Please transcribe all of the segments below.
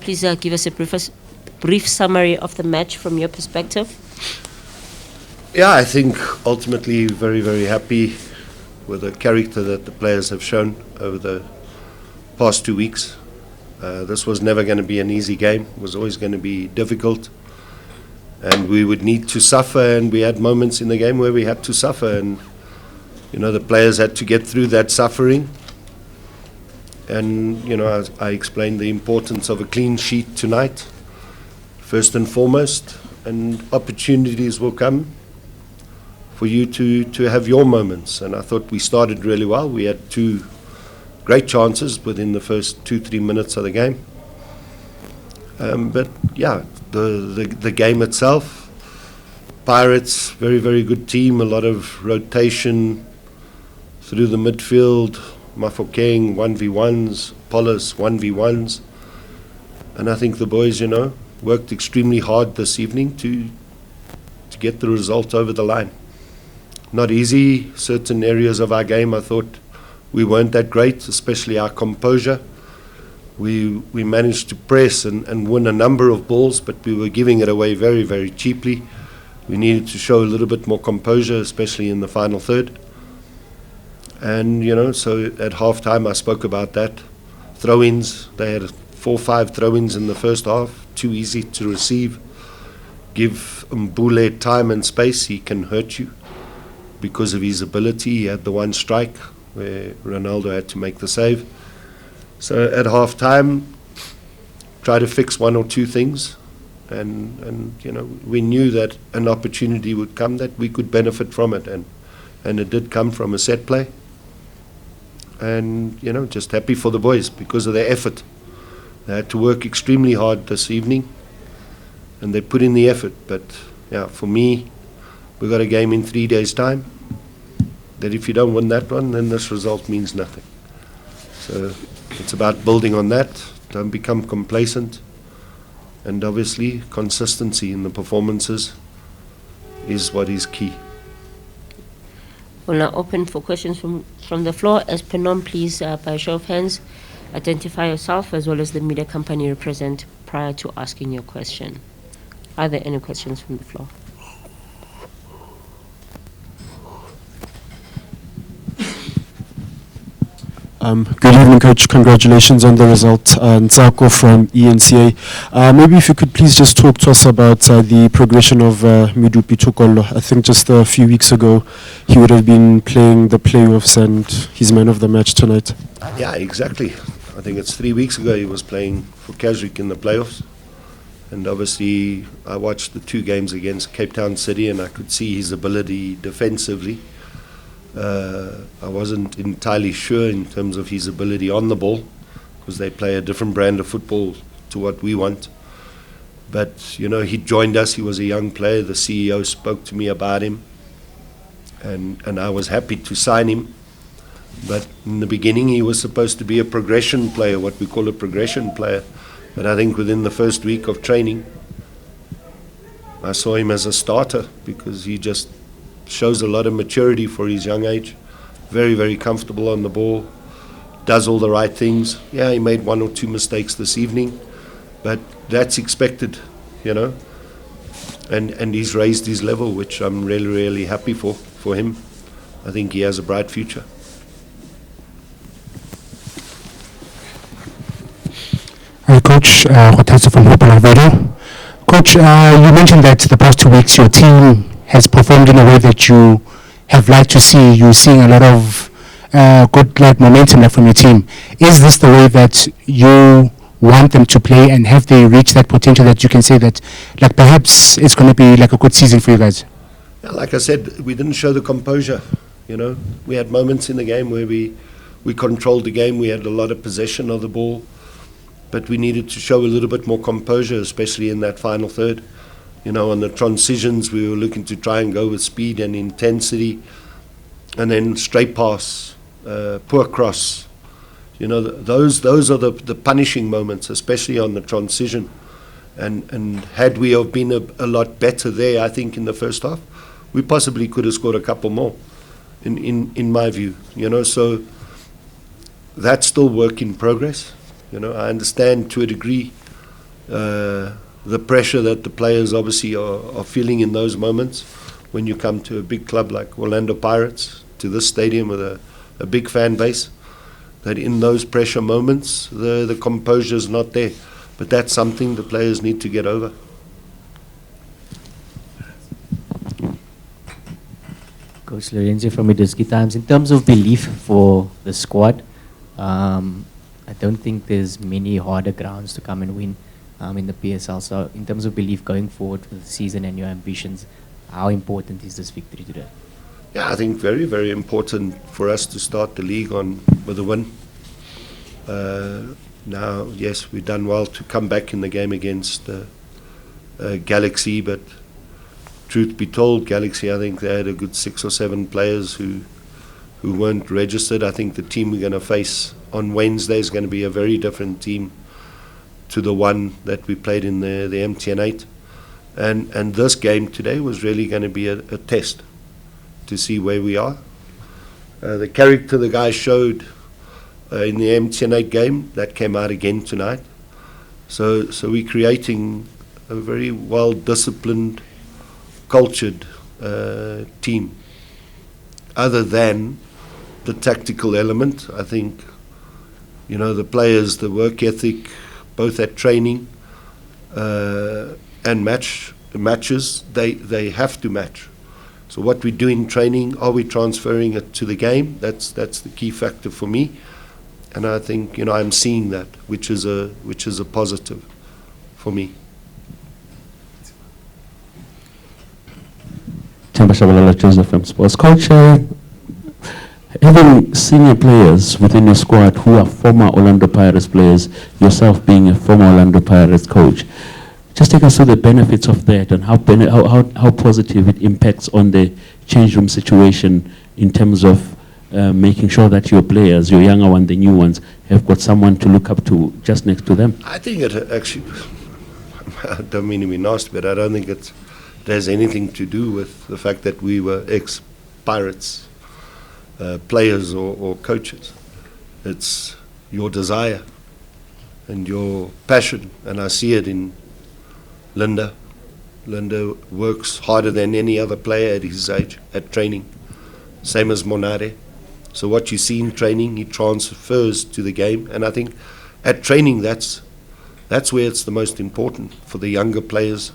please give us a brief summary of the match from your perspective. Yeah, I think ultimately very, very happy with the character that the players have shown over the past 2 weeks. This was never going to be an easy game. It was always going to be difficult. And we would need to suffer, and we had moments in the game where we had to suffer. And, you know, the players had to get through that suffering. And, you know, I explained the importance of a clean sheet tonight, first and foremost. And opportunities will come for you to have your moments. And I thought we started really well. We had 2 great chances within the first 2-3 minutes of the game. But yeah, the game itself, Pirates, very, very good team, a lot of rotation through the midfield, Mafokeng 1v1s, Polis 1v1s. And I think the boys, you know, worked extremely hard this evening to get the result over the line. Not easy. Certain areas of our game I thought we weren't that great, especially our composure. We managed to press and win a number of balls, but we were giving it away very, very cheaply. We needed to show a little bit more composure, especially in the final third. And, you know, so at half-time I spoke about that. Throw-ins, they had 4 or 5 throw-ins in the first half, too easy to receive. Give Mbule time and space, he can hurt you. Because of his ability, he had the one strike where Ronaldo had to make the save. So at half-time, try to fix 1 or 2 things. And you know, we knew that an opportunity would come that we could benefit from it. And it did come from a set play. And, you know, just happy for the boys because of their effort. They had to work extremely hard this evening. And they put in the effort. But, yeah, for me, we got a game in 3 days' time. That if you don't win that one, then this result means nothing. So it's about building on that. Don't become complacent. And obviously, consistency in the performances is what is key. We'll now open for questions from the floor. As per norm, please, by show of hands, identify yourself as well as the media company you represent prior to asking your question. Are there any questions from the floor? Good evening, Coach. Congratulations on the result. Ntsako from ENCA. Maybe if you could please just talk to us about the progression of Medupi Tukolo. I think just a few weeks ago he would have been playing the playoffs and he's man of the match tonight. Yeah, exactly. I think it's 3 weeks ago he was playing for Keswick in the playoffs. And obviously I watched the 2 games against Cape Town City and I could see his ability defensively. I wasn't entirely sure in terms of his ability on the ball because they play a different brand of football to what we want. But, you know, he joined us. He was a young player. The CEO spoke to me about him and I was happy to sign him. But in the beginning he was supposed to be a progression player, what we call a progression player. But I think within the first week of training I saw him as a starter because he just shows a lot of maturity for his young age. Very, very comfortable on the ball. Does all the right things. Yeah, he made 1 or 2 mistakes this evening, but that's expected, you know. And he's raised his level, which I'm really, really happy for him. I think he has a bright future. Hi, Coach. Hotatsu from Popular Radio. Coach, you mentioned that the past 2 weeks your team has performed in a way that you have liked to see. You're seeing a lot of good momentum from your team. Is this the way that you want them to play, and have they reached that potential that you can say that like perhaps it's going to be like a good season for you guys? Yeah, like I said, we didn't show the composure. You know, we had moments in the game where we controlled the game. We had a lot of possession of the ball, but we needed to show a little bit more composure, especially in that final third. You know, on the transitions, we were looking to try and go with speed and intensity, and then straight pass, poor cross. You know, those are the punishing moments, especially on the transition. And had we have been a lot better there, I think, in the first half, we possibly could have scored a couple more, in my view. You know, so that's still work in progress. You know, I understand to a degree the pressure that the players obviously are feeling in those moments when you come to a big club like Orlando Pirates, to this stadium with a big fan base, that in those pressure moments the composure is not there. But that's something the players need to get over. Coach Lorenzo from Meduski Times. In terms of belief for the squad, I don't think there's many harder grounds to come and win in the PSL. So in terms of belief going forward for the season and your ambitions, how important is this victory today? Yeah, I think very, very important for us to start the league on with a win. Now, yes, we've done well to come back in the game against Galaxy, but truth be told, Galaxy, I think they had a good 6 or 7 players who weren't registered. I think the team we're going to face on Wednesday is going to be a very different team to the one that we played in the MTN 8. And this game today was really going to be a test to see where we are. The character the guys showed in the MTN 8 game, that came out again tonight. So we're creating a very well-disciplined, cultured team. Other than the tactical element, I think, you know, the players, the work ethic, both at training and matches, they have to match. So what we do in training, are we transferring it to the game? That's the key factor for me. And I think, you know, I'm seeing that, which is a positive for me. Shabalala Joseph from Sports Coach. Having senior players within your squad who are former Orlando Pirates players, yourself being a former Orlando Pirates coach, just take us through the benefits of that and how positive it impacts on the change room situation in terms of making sure that your players, your younger ones, the new ones, have got someone to look up to just next to them. I think it actually, I don't mean to be nasty, but I don't think it has anything to do with the fact that we were ex-Pirates players or coaches. It's your desire and your passion, and I see it in Linda. Linda works harder than any other player at his age at training, same as Monare. So what you see in training, he transfers to the game, and I think at training that's where it's the most important for the younger players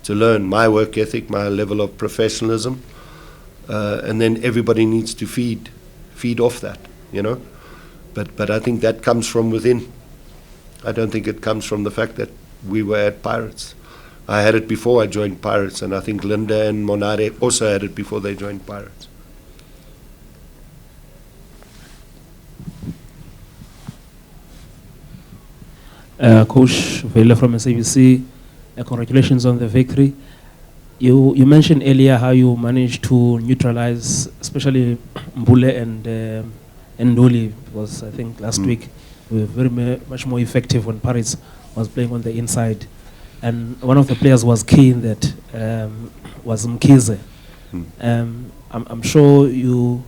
to learn my work ethic, my level of professionalism, and then everybody needs to feed off that, you know. But I think that comes from within. I don't think it comes from the fact that we were at Pirates. I had it before I joined Pirates, and I think Linda and Monare also had it before they joined Pirates. Coach Vela from SABC, congratulations on the victory. You mentioned earlier how you managed to neutralize, especially Mbule and Ndoli, was I think last week, were very much more effective when Pirates was playing on the inside. And one of the players was key in that, was Mkize. I'm sure you're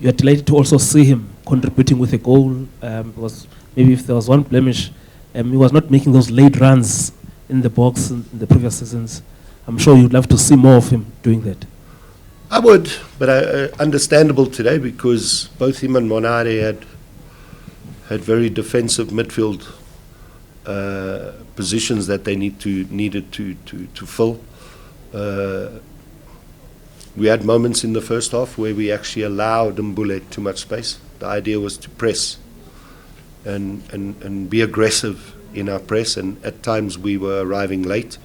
delighted to also see him contributing with a goal, because maybe if there was one blemish, he was not making those late runs in the box in the previous seasons. I'm sure you'd love to see more of him doing that. I would, but understandable today because both him and Monare had very defensive midfield positions that they needed to fill. We had moments in the first half where we actually allowed Mbule too much space. The idea was to press and be aggressive in our press, and at times we were arriving late,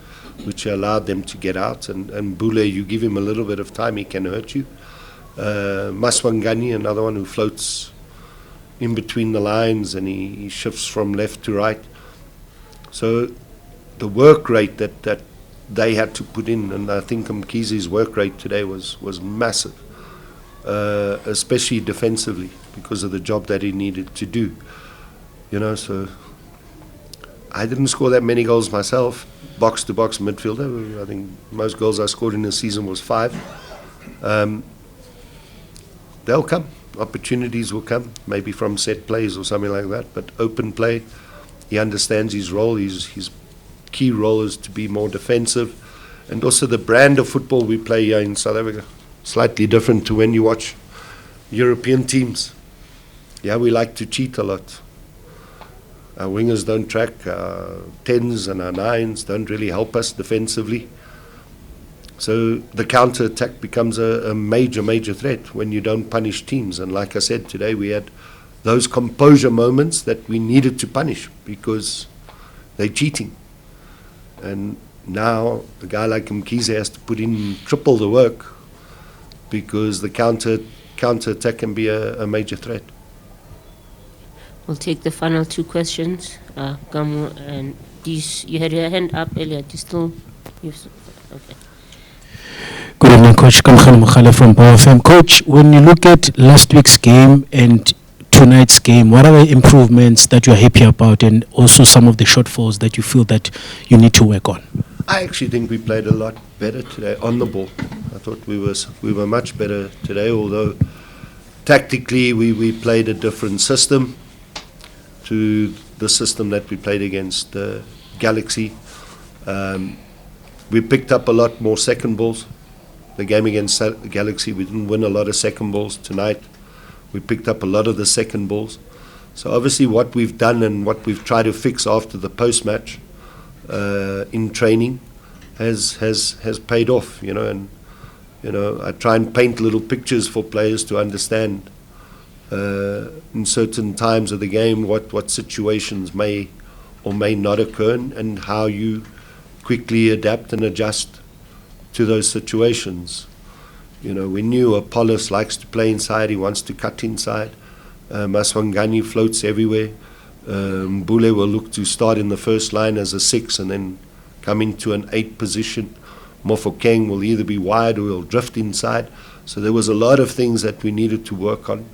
which allowed them to get out. And Mbule, you give him a little bit of time, he can hurt you. Maswangani, another one who floats in between the lines, and he shifts from left to right. So the work rate that they had to put in, and I think Mkizi's work rate today was massive, especially defensively, because of the job that he needed to do. You know, so I didn't score that many goals myself, box-to-box midfielder. I think most goals I scored in a season was 5. They'll come. Opportunities will come, maybe from set plays or something like that. But open play, he understands his role. He's key role is to be more defensive. And also the brand of football we play here in South Africa, slightly different to when you watch European teams. Yeah, we like to cheat a lot. Our wingers don't track, our 10s and our 9s don't really help us defensively. So the counter-attack becomes a major threat when you don't punish teams. And like I said, today we had those composure moments that we needed to punish because they're cheating. And now a guy like Mkhize has to put in triple the work because the counter-attack can be a major threat. We'll take the final two questions. Gamu, and you had your hand up earlier. Do you still? Okay. Good evening, Coach. Kamkhan Mukhale from Power FM. Coach, when you look at last week's game and tonight's game, what are the improvements that you're happy about and also some of the shortfalls that you feel that you need to work on? I actually think we played a lot better today on the ball. I thought we were much better today, although tactically we played a different system to the system that we played against Galaxy. We picked up a lot more second balls. The game against Galaxy, we didn't win a lot of second balls. Tonight, we picked up a lot of the second balls. So obviously what we've done and what we've tried to fix after the post-match in training has paid off, and I try and paint little pictures for players to understand in certain times of the game what situations may or may not occur and how you quickly adapt and adjust to those situations. We knew Apollos likes to play inside, he wants to cut inside. Maswangani floats everywhere. Mbule will look to start in the first line as a 6 and then come into an 8 position. Mofokeng will either be wide or will drift inside. So there was a lot of things that we needed to work on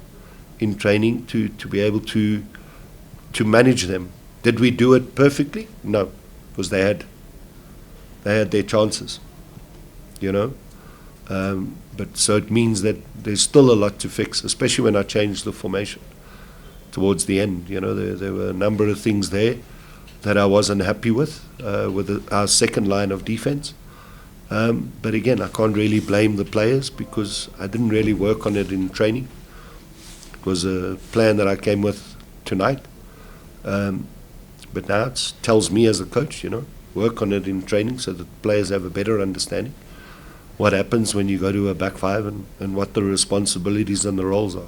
in training to be able to manage them. Did we do it perfectly? No, because they had their chances, But so it means that there's still a lot to fix, especially when I changed the formation towards the end. There were a number of things there that I wasn't happy with our second line of defense. But again, I can't really blame the players because I didn't really work on it in training. It was a plan that I came with tonight. But now it tells me as a coach, work on it in training so that players have a better understanding what happens when you go to a back five and what the responsibilities and the roles are.